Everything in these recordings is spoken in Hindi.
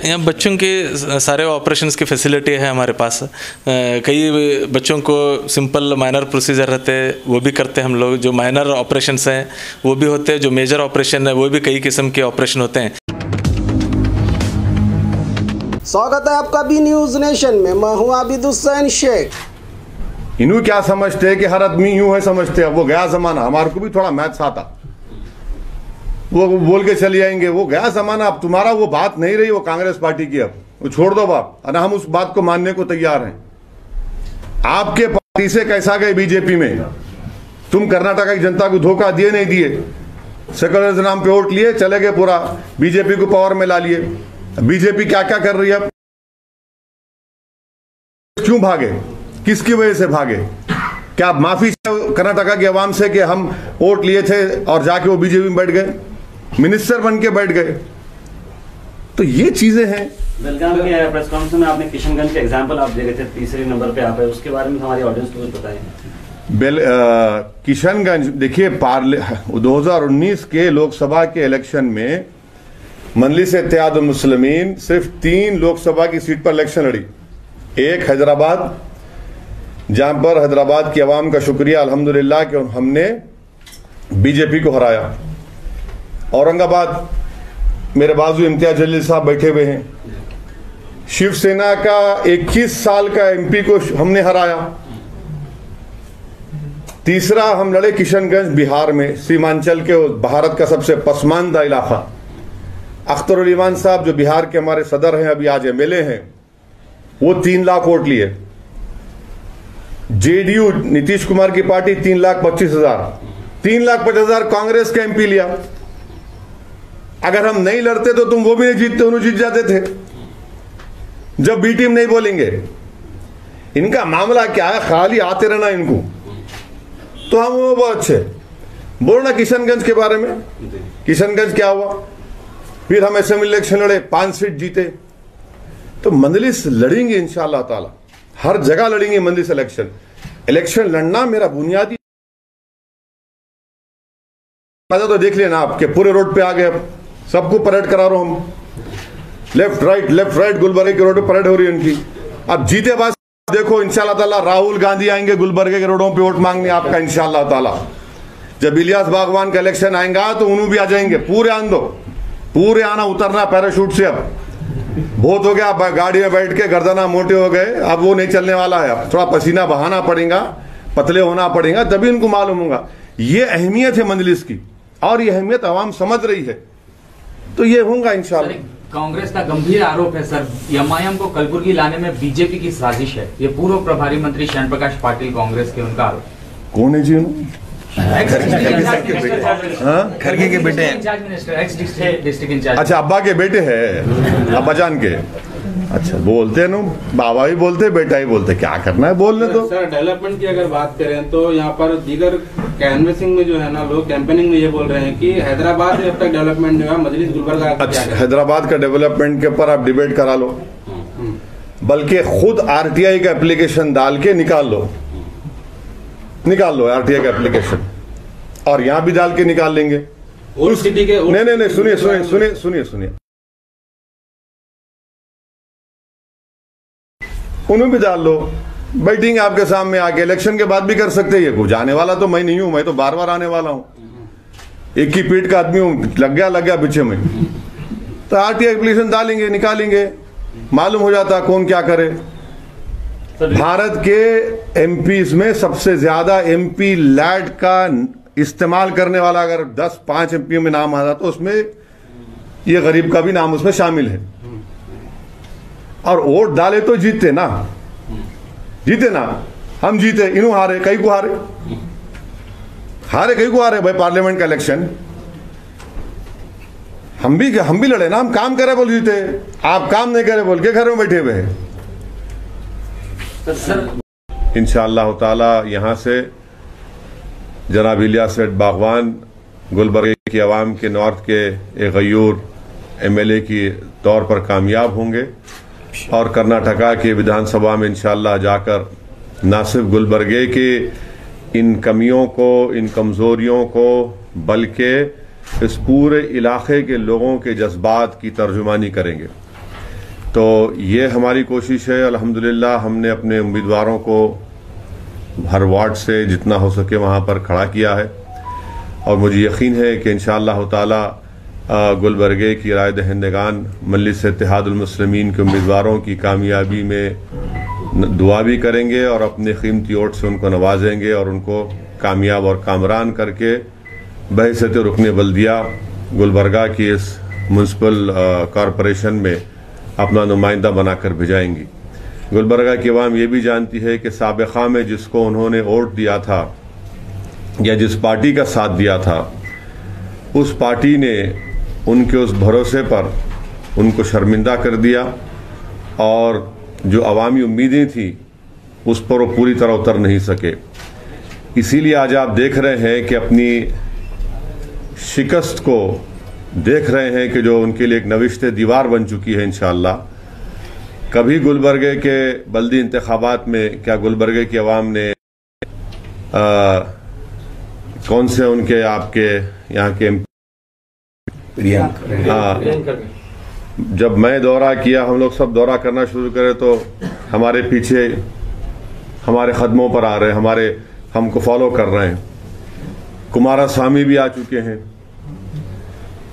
यहाँ बच्चों के सारे ऑपरेशंस की फैसिलिटी है हमारे पास। कई बच्चों को सिंपल माइनर प्रोसीजर रहते हैं वो भी करते हैं हम लोग। जो माइनर ऑपरेशंस हैं वो भी होते हैं, जो मेजर ऑपरेशन है वो भी कई किस्म के ऑपरेशन होते हैं। स्वागत है आपका बी न्यूज नेशन में। मैं हूं आबिद हुसैन शेख। इन्हों क्या समझते हैं कि हर आदमी यूं है समझते हैं। वो गया जमाना, हमारे को भी थोड़ा मैथ्स आता, वो बोल के चले जाएंगे। वो गया जमाना, अब तुम्हारा वो बात नहीं रही वो कांग्रेस पार्टी की। अब वो छोड़ दो बाप, और हम उस बात को मानने को तैयार हैं। आपके पार्टी से कैसा गए बीजेपी में? तुम कर्नाटक की जनता को धोखा दिए नहीं दिए? सेकुलर नाम पे वोट लिए चले गए, पूरा बीजेपी को पावर में ला लिए। बीजेपी क्या क्या कर रही है? क्यों भागे? किसकी वजह से भागे? क्या माफी कर्नाटक की आवाम से कि हम वोट लिए थे और जाके वो बीजेपी में बैठ गए, मिनिस्टर बन के बैठ गए? तो ये चीजें हैं। बेलगाम के प्रेस कॉन्फ्रेंस में आपने किशनगंज के एग्जांपल आप दे रहे थे, तीसरे नंबर पे आप है, उसके बारे में हमारी ऑडियंस को बताएं। किशनगंज देखिए, 2019 के लोकसभा के इलेक्शन में मजलिस इत्तेहाद मुस्लिमीन सिर्फ 3 लोकसभा की सीट पर इलेक्शन लड़ी। एक हैदराबाद, जहां पर हैदराबाद की आवाम का शुक्रिया अल्हम्दुलिल्लाह कि हमने बीजेपी को हराया। औरंगाबाद, मेरे बाजू इम्तियाज जलील साहब बैठे हुए हैं। शिवसेना का 21 साल का एमपी को हमने हराया। तीसरा हम लड़े किशनगंज, बिहार में, सीमांचल के भारत का सबसे पसमानदा इलाका। अख्तरुल ईमान साहब जो बिहार के हमारे सदर हैं, अभी आज एमएलए हैं, वो 3 लाख वोट लिए। जेडीयू नीतीश कुमार की पार्टी 3,25,000, 3,50,000 कांग्रेस का एमपी लिया। अगर हम नहीं लड़ते तो तुम वो भी नहीं जीतते, उन्हें जीत जाते थे। जब बी टीम नहीं बोलेंगे, इनका मामला क्या है, खाली आते रहना इनको। तो हम वो बहुत अच्छे बोलना किशनगंज के बारे में। किशनगंज क्या हुआ? फिर हम असेंबली इलेक्शन लड़े, 5 सीट जीते। तो मजलिस लड़ेंगे इंशाअल्लाह ताला, हर जगह लड़ेंगे मजलिस इलेक्शन। इलेक्शन लड़ना मेरा बुनियादी तो देख लेना आपके पूरे रोड पे आ गए। अब सबको परेड करा रहा हूं हम, लेफ्ट राइट गुलबर्गे के रोड पे परेड हो रही है उनकी। अब जीते बाद देखो इंशाअल्लाह ताला राहुल गांधी आएंगे गुलबर्गे के रोडों पे वोट मांगने आपका इंशाअल्लाह ताला। जब इलियास बागवान का इलेक्शन आएगा तो उन्होंने भी आ जाएंगे। पूरे आन दो, पूरे आना, उतरना पैराशूट से। अब बहुत हो गया, गाड़ी में बैठ के गर्दना मोटे हो गए, अब वो नहीं चलने वाला है। अब थोड़ा पसीना बहाना पड़ेगा, पतले होना पड़ेगा, तभी उनको मालूम होगा ये अहमियत है मजलिस की, और ये अहमियत आवाम समझ रही है। तो ये होगा इंशाल्लाह। कांग्रेस का गंभीर आरोप है सर, एमआईएम को कलबुर्गी लाने में बीजेपी की साजिश है। ये पूर्व प्रभारी मंत्री शरण प्रकाश पाटिल कांग्रेस के, उनका आरोप। कौन है जी? खरगे के बेटे हैं। District incharge. अच्छा, अब्बा के बेटे हैं, अब्बा जान के। अच्छा, बोलते न, बाबा ही बोलते, बेटा ही बोलते, क्या करना है बोलने दो। सर डेवलपमेंट की अगर बात करें तो यहाँ पर दीगर कैनवेसिंग में जो है ना, लोग कैंपेनिंग में ये बोल रहे हैं कि हैदराबाद में अब तक डेवलपमेंट जो है मजलिस गुलबर्गा। अच्छा, हैदराबाद का डेवलपमेंट के ऊपर आप डिबेट करा लो, बल्कि खुद आरटीआई का एप्लीकेशन डाल के निकाल लो आरटीआई का एप्लीकेशन, और यहां भी डाल के निकाल लेंगे। नहीं, सुनिए, उन्हें भी डाल लो, बैठेंगे आपके सामने आके। इलेक्शन के बाद भी कर सकते हैं। कुछ आने वाला तो मैं नहीं हूं, मैं तो बार बार आने वाला हूं। एक ही पीठ का आदमी हूं, लग गया पीछे में। तो आरटीआई एप्लीकेशन डालेंगे, निकालेंगे, मालूम हो जाता कौन क्या करे। भारत के एमपीज में सबसे ज्यादा एमपी लैड का इस्तेमाल करने वाला अगर 10-5 एमपी में नाम आता तो उसमें ये गरीब का भी नाम उसमें शामिल है। और वोट डाले तो जीते ना, हम जीते, इन्हों हारे, कई को हारे भाई पार्लियामेंट का इलेक्शन। हम भी लड़े ना, हम काम करे बोल जीते, आप काम नहीं करे बोल के घर में बैठे हुए हैं। इंशाअल्लाह ताला यहां से जनाब इलियास बागवान गुलबर्गे की आवाम के नॉर्थ के एक गयूर एमएलए की तौर पर कामयाब होंगे, और कर्नाटका के विधानसभा में इंशाअल्लाह जाकर न सिर्फ गुलबर्गे के इन कमियों को, इन कमजोरियों को, बल्कि इस पूरे इलाके के लोगों के जज्बात की तर्जुमानी करेंगे। तो ये हमारी कोशिश है। अल्हम्दुलिल्लाह हमने अपने उम्मीदवारों को हर वार्ड से जितना हो सके वहाँ पर खड़ा किया है और मुझे यकीन है कि इंशाअल्लाह ताला गुलबर्गे की राय दहिंदगान मजलिस इत्तेहादुल मुस्लिमीन के उम्मीदवारों की कामयाबी में दुआ भी करेंगे और अपने कीमती वोट से उनको नवाजेंगे और उनको कामयाब और कामरान करके बहैसियत रुकने बल्दिया गुलबर्गा की इस म्यूनसिपल कॉरपोरेशन में अपना नुमाइंदा बनाकर भिजाएंगी। गुलबर्गा की आवाम ये भी जानती है कि साबिक़ा में जिसको उन्होंने वोट दिया था या जिस पार्टी का साथ दिया था, उस पार्टी ने उनके उस भरोसे पर उनको शर्मिंदा कर दिया और जो अवामी उम्मीदें थी उस पर वो पूरी तरह उतर नहीं सके। इसीलिए आज आप देख रहे हैं कि अपनी शिकस्त को देख रहे हैं कि जो उनके लिए एक नविश्ते दीवार बन चुकी है। इंशाअल्लाह कभी गुलबर्गे के बल्दी इंतखाबात में क्या गुलबर्गे की आवाम ने कौन से उनके आपके यहाँ के जब मैं दौरा किया, हम लोग सब दौरा करना शुरू करें तो हमारे पीछे हमारे कदमों पर आ रहे हैं, हमारे हमको फॉलो कर रहे हैं। कुमारा स्वामी भी आ चुके हैं,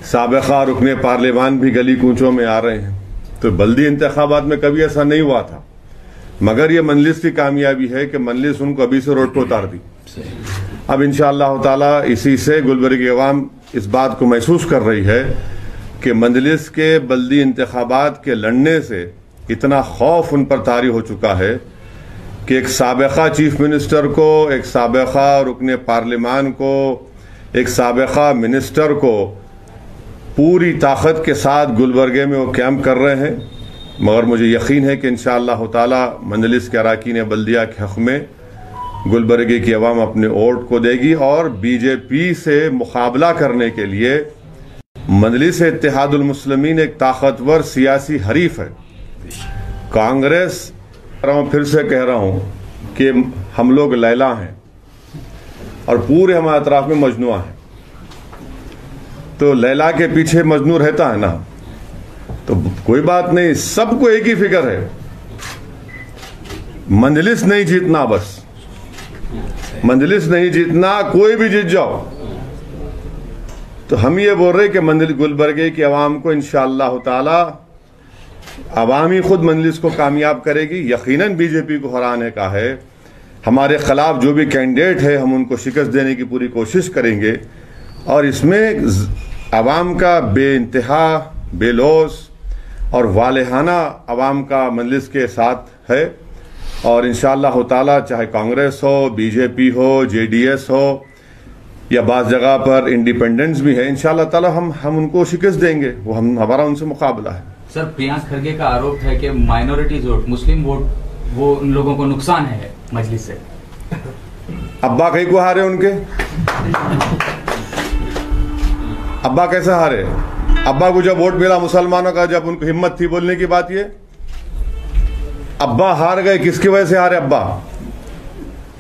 साबिक़ा रुकने पार्लियामान भी गली कूचों में आ रहे हैं। तो बल्दी इंतखाबात में कभी ऐसा नहीं हुआ था, मगर ये मजलिस की कामयाबी है कि मजलिस उनको अभी से रोड पर उतार दी। अब इंशाअल्लाह ताला इसी से गुलबर्गा की अवाम इस बात को महसूस कर रही है कि मजलिस के बल्दी इंतखाबात के लड़ने से इतना खौफ उन पर तारी हो चुका है कि एक साबिक़ा चीफ मिनिस्टर को, एक साबिक़ा रुकने पार्लियामान को, एक साबिक़ा मिनिस्टर को पूरी ताकत के साथ गुलबर्गे में वो कैंप कर रहे हैं। मगर मुझे यकीन है कि इंशाअल्लाह ताला मजलिस के अराकीन बल्दिया के हक़ में गुलबर्गे की अवाम अपने वोट को देगी और बीजेपी से मुकाबला करने के लिए मजलिस इत्तेहादुल मुस्लिमीन एक ताकतवर सियासी हरीफ है। कांग्रेस फिर से कह रहा हूं कि हम लोग लैला हैं और पूरे हमारे अतराफ में मजनुआ है। तो लैला के पीछे मजनू रहता है ना, तो कोई बात नहीं, सबको एक ही फिक्र है, मजलिस नहीं जीतना, बस मजलिस नहीं जीतना, कोई भी जीत जाओ। तो हम ये बोल रहे कि मंजिल गुलबर्गे की आवाम को इंशाअल्लाह ताला अवामी खुद मजलिस को कामयाब करेगी। यकीनन बीजेपी को हराने का है, हमारे खिलाफ जो भी कैंडिडेट है हम उनको शिकस्त देने की पूरी कोशिश करेंगे और इसमें अवाम का बेइंतहा बेलोस और वालेहाना अवाम का मजलिस के साथ है। और इंशाअल्लाह ताला चाहे कांग्रेस हो, बीजेपी हो, जेडीएस हो या बाज़ जगह पर इंडिपेंडेंस भी है, इंशाअल्लाह ताला हम उनको शिकस्त देंगे। वो हमारा उनसे मुकाबला है। सर, प्रियांक खड़गे का आरोप है कि माइनॉरिटीज वोट, मुस्लिम वोट, वो उन लोगों को नुकसान है मजलिस से। अब्बा कहीं को हारे उनके, अब्बा कैसे हारे? अब्बा को जब वोट मिला मुसलमानों का, जब उनको हिम्मत थी बोलने की बात, ये अब्बा हार गए। किसकी वजह से हारे अब्बा?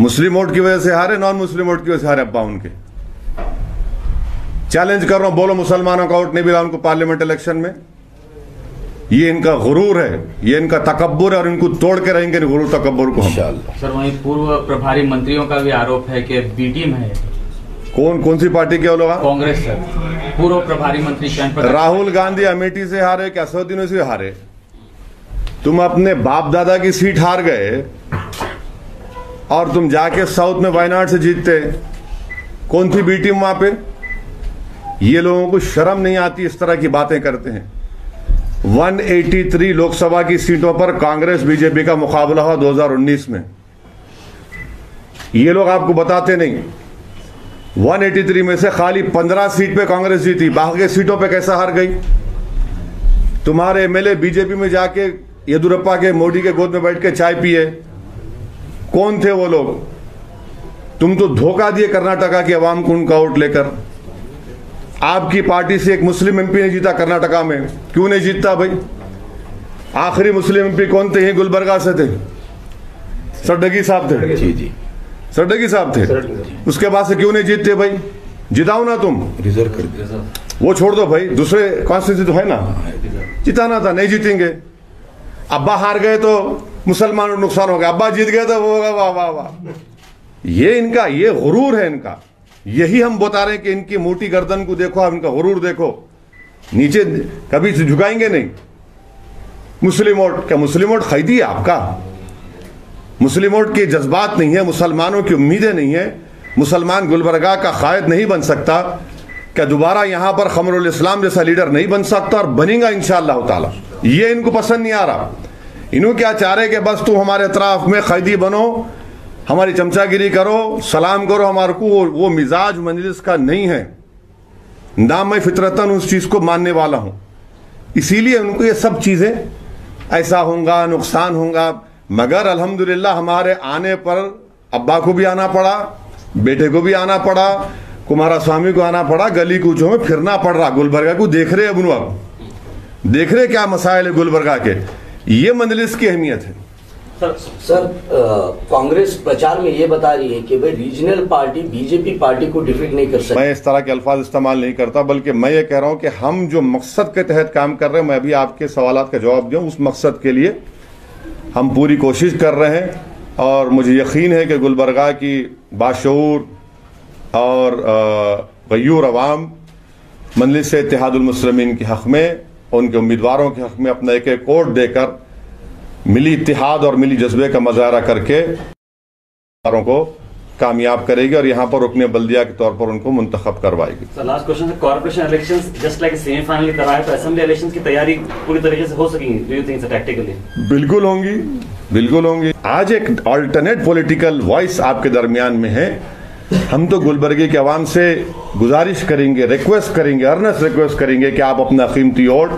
मुस्लिम वोट की वजह से हारे, नॉन मुस्लिम वोट की वजह से हारे अब्बा उनके। चैलेंज कर रहा हूं, बोलो मुसलमानों का वोट नहीं मिला उनको पार्लियामेंट इलेक्शन में। ये इनका गुरूर है, ये इनका तकब्बुर है और इनको तोड़ के रहेंगे गुरूर तकब्बुर को हम। सर, वहीं पूर्व प्रभारी मंत्रियों का भी आरोप है कि बी टीम है। कौन सी पार्टी के लोग? कांग्रेस सर, पूर्व प्रभारी मंत्री राहुल गांधी अमेठी से हारे, क्या 100 दिनों से हारे? तुम अपने बाप दादा की सीट हार गए और तुम जाके साउथ में वायनाड से जीतते। कौन थी बी टीम वहां पे? ये लोगों को शर्म नहीं आती, इस तरह की बातें करते हैं। 183 लोकसभा की सीटों पर कांग्रेस बीजेपी का मुकाबला हुआ 2019 में। ये लोग आपको बताते नहीं। 183 में से खाली 15 सीट पे कांग्रेस जीती, बाकी सीटों पे कैसा हार गई? तुम्हारे एमएलए बीजेपी में जाके येदुरप्पा के, मोदी के गोद में बैठ के चाय पिए। कौन थे वो लोग? तुम तो धोखा दिए कर्नाटका की आवाम को उनका वोट लेकर। आपकी पार्टी से एक मुस्लिम एमपी नहीं जीता कर्नाटका में। क्यों नहीं जीतता भाई? आखिरी मुस्लिम एमपी कौन थे? गुलबर्गा से थे, सड्डगी साहब थे। जी सड्डगी साहब थे। उसके बाद से क्यों नहीं जीतते भाई? जिताओ ना, तुम रिजर्व कर दिया। वो छोड़ दो भाई, दूसरे कॉन्स्टिट्यूंसी तो है ना, जिताना था, नहीं जीतेंगे। अब्बा हार गए तो मुसलमानों को नुकसान हो गया, अब्बा जीत गए तो वो होगा, वाह वाह वाह। ये इनका ये गुरूर है इनका। यही हम बता रहे हैं कि इनकी मोटी गर्दन को देखो, आप इनका गुरूर देखो, नीचे कभी झुकाएंगे नहीं। मुस्लिम वोट, क्या मुस्लिम वोट खरीदी है आपका? मुस्लिम वोट के जज्बात नहीं है, मुसलमानों की उम्मीदें नहीं है, मुसलमान गुलबर्गा का कायद नहीं बन सकता, क्या दोबारा यहां पर खमरुल इस्लाम जैसा लीडर नहीं बन सकता और बनेगा इंशाअल्लाह ताला। ये इनको पसंद नहीं आ रहा। इन्हों क्या चाह रहे कि बस तुम हमारे इतराफ में खैदी बनो, हमारी चमचागिरी करो, सलाम करो हमारे को। वो मिजाज मजलिस का नहीं है ना, मैं फितरतन उस चीज को मानने वाला हूं। इसीलिए उनको ये सब चीजें ऐसा होगा, नुकसान होगा। मगर अल्हम्दुलिल्लाह हमारे आने पर अब्बा को भी आना पड़ा, बेटे को भी आना पड़ा, कुमारस्वामी को आना पड़ा, गली कूचों में फिरना पड़ रहा। गुलबर्गा को देख रहे अब देख रहे क्या मसाइल है गुलबर्गा के। ये मजलिस की अहमियत है। सर कांग्रेस प्रचार में ये बता रही है कि भाई रीजनल पार्टी बीजेपी पार्टी को डिफीट नहीं कर सकती। मैं इस तरह के अल्फाज इस्तेमाल नहीं करता, बल्कि मैं ये कह रहा हूं कि हम जो मकसद के तहत काम कर रहे हैं, मैं भी आपके सवालात का जवाब दूं, उस मकसद के लिए हम पूरी कोशिश कर रहे हैं। और मुझे यकीन है कि गुलबर्गा की बाशऊर और गयूर अवाम मजलिस इत्तेहादुल मुस्लिमीन के हक़ में, उनके उम्मीदवारों के हक़ में अपना एक एक वोट देकर मिली इत्तेहाद और मिली जज्बे का मुजाहरा करके को कामयाब करेगी और यहाँ पर रुकने बल्दिया के तौर पर उनको मुंतखब करवाएगी। Sir last question, corporation elections just like semifinal की तरह है, तो असेंबली इलेक्शंस की तैयारी पूरी तरीके से हो सकेंगी? Do you think tactically? बिल्कुल होंगी, बिल्कुल होंगी। आज एक अल्टरनेट पॉलिटिकल वॉइस आपके दरमियान में है। हम तो गुलबर्गे के अवाम से गुजारिश करेंगे, रिक्वेस्ट करेंगे, अर्नेस्ट रिक्वेस्ट करेंगे कि आप अपना कीमती वोट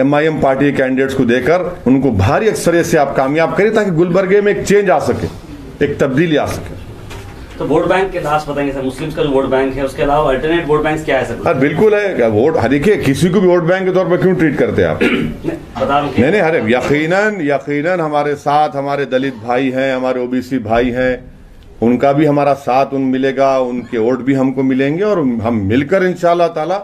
MIM पार्टी के कैंडिडेट्स को देकर उनको भारी अक्सरियत से आप कामयाब करें, ताकि गुलबर्गे में एक चेंज आ सके, एक तब्दीली आ सके। तो वोट बैंक के लास्ट बताएंगे सर, मुस्लिम्स का जो वोट बैंक है, उसके अलावा अल्टरनेट वोट बैंक क्या है सर? हाँ बिल्कुल है। वोट देखिए, किसी को भी वोट बैंक के तौर पर क्यों ट्रीट करते हैं आप? बता रहा हूँ नहीं, अरे यकीनन हमारे साथ हमारे दलित भाई हैं, हमारे OBC भाई हैं, उनका भी हमारा साथ मिलेगा, उनके वोट भी हमको मिलेंगे और हम मिलकर इंशाअल्लाह ताला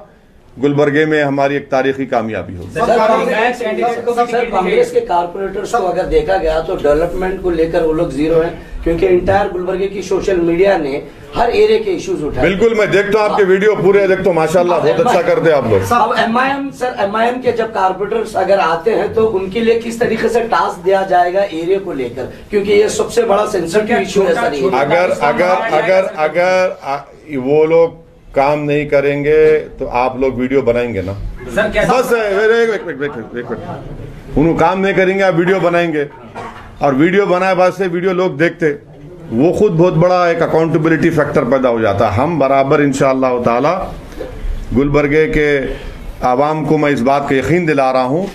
गुलबर्गे में हमारी एक तारीखी कामयाबी होगी। सर कांग्रेस के कारपोरेटर्स को अगर देखा गया तो डेवलपमेंट को लेकर वो लोग जीरो हैं, क्योंकि इंटायर गुलबर्गे की सोशल मीडिया ने हर एरिया के इश्यूज उठाए। बिल्कुल, मैं देखता हूँ आपके वीडियो पूरे देखता हूँ, माशाल्लाह बहुत अच्छा करते हैं आप लोग। अब MIM के जब कारपोरेटर्स अगर आते हैं तो उनके लिए किस तरीके से टास्क दिया जाएगा एरिया को लेकर, क्योंकि ये सबसे बड़ा सेंसिटिव इश्यू है सर। अगर वो लोग काम नहीं करेंगे तो आप लोग वीडियो बनाएंगे ना? बस उन्होंने काम नहीं करेंगे, आप वीडियो बनाएंगे, और वीडियो बनाए बाद से वीडियो लोग देखते, वो खुद बहुत बड़ा एक अकाउंटेबिलिटी फैक्टर पैदा हो जाता है। हम बराबर इंशाअल्लाह ताला गुलबर्गे के आवाम को मैं इस बात का यकीन दिला रहा हूँ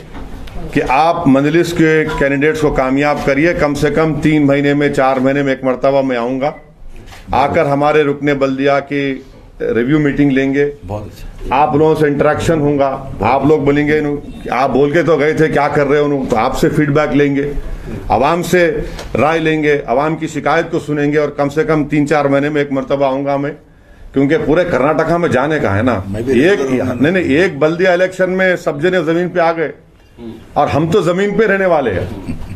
कि आप मजलिस के कैंडिडेट्स को कामयाब करिए। कम से कम 3 महीने में, 4 महीने में एक मरतबा मैं आऊँगा, आकर हमारे रुकने बल्दिया की रिव्यू मीटिंग लेंगे, आप लोगों से इंटरेक्शन होगा, आप लोग बोलेंगे आप बोल के तो गए थे क्या कर रहे हो, तो आपसे फीडबैक लेंगे, आवाम से राय लेंगे, आवाम की शिकायत को सुनेंगे, और कम से कम 3-4 महीने में एक मरतबा आऊंगा मैं, क्योंकि पूरे कर्नाटका में जाने का है ना। एक बल्दिया इलेक्शन में सब जने जमीन पे आ गए, और हम तो जमीन पे रहने वाले हैं,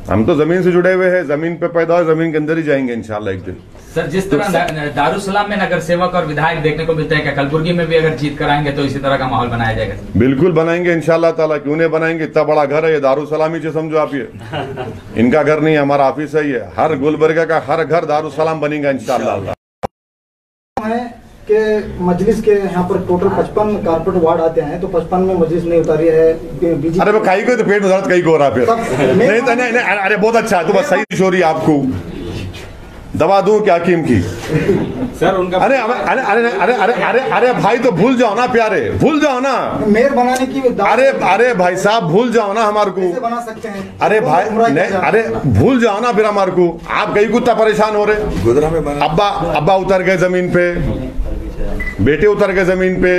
हम तो जमीन से जुड़े हुए हैं, जमीन पे पैदा हुए, जमीन के अंदर ही जाएंगे इंशाल्लाह एक दिन। सर जिस तरह दारुसलाम में नगर सेवक और विधायक देखने को मिलते हैं, क्या कलबुर्गी में भी अगर जीत कराएंगे तो इसी तरह का माहौल बनाया जाएगा? बिल्कुल बनाएंगे इंशाल्लाह ताला, क्यों नहीं बनाएंगे। इतना बड़ा घर है ये, दारुसलाम ही समझो आप, ये इनका घर नहीं है, हमारा ऑफिस है ये। हर गुलबर्गा का हर घर दारुसलाम बनेगा इंशाल्लाह। के मजलिस के यहाँ पर टोटल 55 कारपोरेट वार्ड आते हैं, तो 55 में मजलिस नहीं उतारी है बीजेपी। अरे कहीं को तो पेट में दर्द कहीं को हो रहा फिर नहीं, अरे बहुत अच्छा है, तो बस सही हो रही है आपको, दवा दूं क्या हकीम की सर उनका। अरे अरे अरे अरे अरे अरे अरे भाई तो भूल जाओ ना प्यारे, भूल जाओ ना मेयर बनाने की। अरे भाई साहब भूल जाओ ना हमारे को, बना सकते हैं। अरे भाई नहीं, अरे भूल जाओ ना फिर हमारे को। आप कहीं कुत्ता परेशान हो रहे, अब्बा उतर गए जमीन पे, बेटे उतर गए जमीन पे,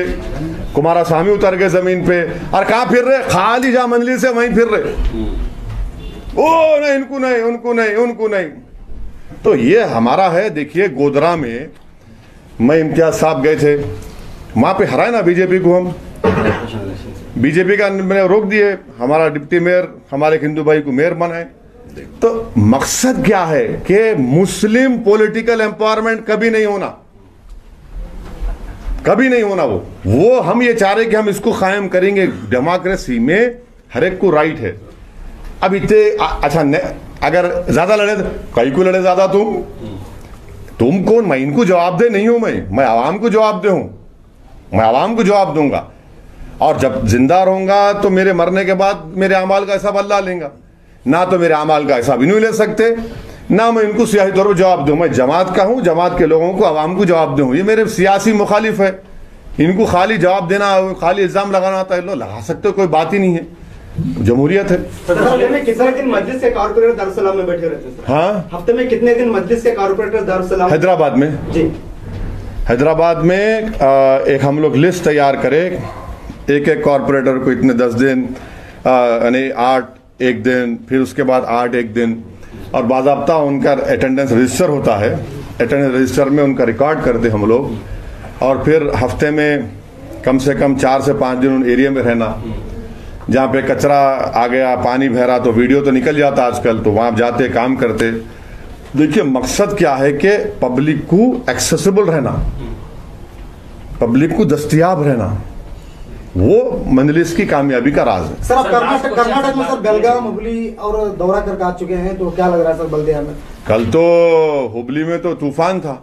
कुमारस्वामी उतर गए जमीन पे, और कहाँ फिर रहे? खाली जा मंजिल से वहीं फिर रहे। ओ नहीं, इनको नहीं, उनको नहीं, उनको नहीं। तो ये हमारा है। देखिए गोधरा में मैं इम्तियाज साहब गए थे, वहां पे हराए ना बीजेपी को हम, बीजेपी का मैंने रोक दिए, हमारा डिप्टी मेयर हमारे हिंदू भाई को मेयर बनाए। तो मकसद क्या है कि मुस्लिम पॉलिटिकल एम्पावरमेंट कभी नहीं होना, कभी नहीं होना। वो हम ये चाह रहे कि हम इसको कायम करेंगे। डेमोक्रेसी में हर एक को राइट है। अब इतने अच्छा अगर ज्यादा लड़े तो कई को लड़े ज्यादा, तुम कौन? मैं इनको जवाब दे नहीं हूं, मैं आवाम को जवाब दे हूं, मैं आवाम को जवाब दूंगा। और जब जिंदा रहूंगा तो मेरे मरने के बाद मेरे अमाल का हिसाब अल्लाह लेगा, ना तो मेरे अमाल का हिसाब इन्हों ले सकते, ना मैं इनको सियासी तौर पर जवाब दूं। मैं जमात का हूं, जमात के लोगों को आवाम को जवाब दूं। ये मेरे सियासी मुखालिफ है, इनको खाली जवाब देना, खाली इल्जाम लगाना आता है, लगा सकते हो, कोई बात ही नहीं है, जमहूरियत है। कितने दिन मस्जिद के कारपोरेटर दारुसलाम में बैठे रहते हैं? हाँ, हफ्ते में कितने दिन मस्जिद के कारपोरेटर दारुसलाम? हैदराबाद में जी, हैदराबाद में एक हम लोग लिस्ट तैयार करें, एक एक कॉरपोरेटर को इतने 10 दिन, यानी 8 एक दिन, फिर उसके बाद 8 एक दिन, और बाज़ाब्ता उनका अटेंडेंस रजिस्टर होता है। अटेंडेंस रजिस्टर में उनका रिकॉर्ड करते हम लोग, और फिर हफ्ते में कम से कम 4 से 5 दिन उन एरिया में रहना। जहाँ पे कचरा आ गया, पानी बह रहा, तो वीडियो तो निकल जाता आजकल, तो वहाँ जाते काम करते। देखिए मकसद क्या है कि पब्लिक को एक्सेसिबल रहना, पब्लिक को दस्तयाब रहना, वो मजलिस की कामयाबी का राज है। सर आप कर्नाटक में सर बेलगाम, हुबली और दौरा करके आ चुके हैं, तो क्या लग रहा है सर बल्दिया में? कल तो हुबली में तो तूफान था,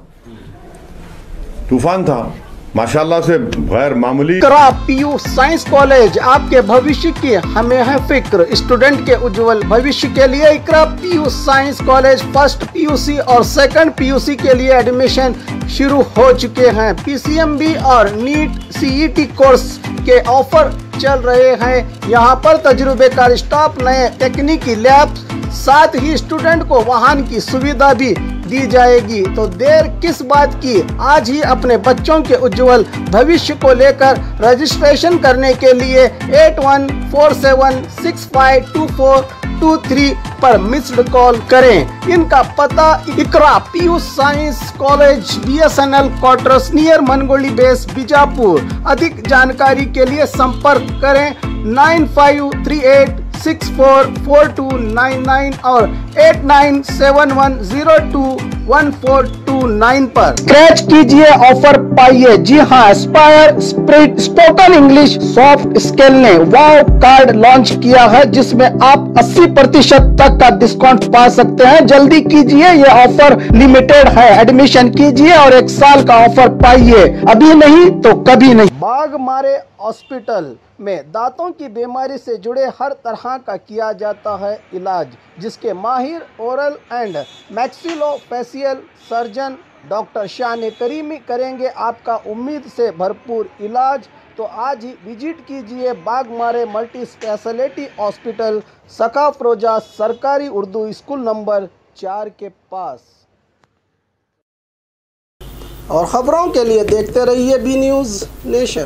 तूफान था माशाल्लाह से, गैर मामूली। इकरा पीयू साइंस कॉलेज, आपके भविष्य की हमें है फिक्र। स्टूडेंट के उज्जवल भविष्य के लिए Iqra PU science college first PUC और सेकंड पीयूसी के लिए एडमिशन शुरू हो चुके हैं। पीसीएमबी और नीट सीईटी कोर्स के ऑफर चल रहे हैं। यहाँ पर तजुर्बेकार स्टाफ, नए तकनीकी लैब, साथ ही स्टूडेंट को वाहन की सुविधा भी दी जाएगी। तो देर किस बात की, आज ही अपने बच्चों के उज्जवल भविष्य को लेकर रजिस्ट्रेशन करने के लिए 8147652423 पर मिस्ड कॉल करें। इनका पता Iqra PU science college, BSNL quarters near Mangoli base, Bijapur. अधिक जानकारी के लिए संपर्क करें 9538644299 और 8971021429 पर स्क्रैच कीजिए, ऑफर पाइए। जी हाँ, Aspire spirit spoken English soft skill ने वाव कार्ड लॉन्च किया है, जिसमें आप 80% तक का डिस्काउंट पा सकते हैं। जल्दी कीजिए, ये ऑफर लिमिटेड है। एडमिशन कीजिए और 1 साल का ऑफर पाइए, अभी नहीं तो कभी नहीं। बाघमारे हॉस्पिटल में दांतों की बीमारी से जुड़े हर तरह का किया जाता है इलाज, जिसके माहिर oral and maxillofacial surgeon doctor शान करीमी करेंगे आपका उम्मीद से भरपूर इलाज। तो आज ही विजिट कीजिए बाघमारे मल्टी स्पेशलिटी हॉस्पिटल, सकाफरोजा सरकारी उर्दू स्कूल नंबर 4 के पास। और खबरों के लिए देखते रहिए बी न्यूज़ नेशन।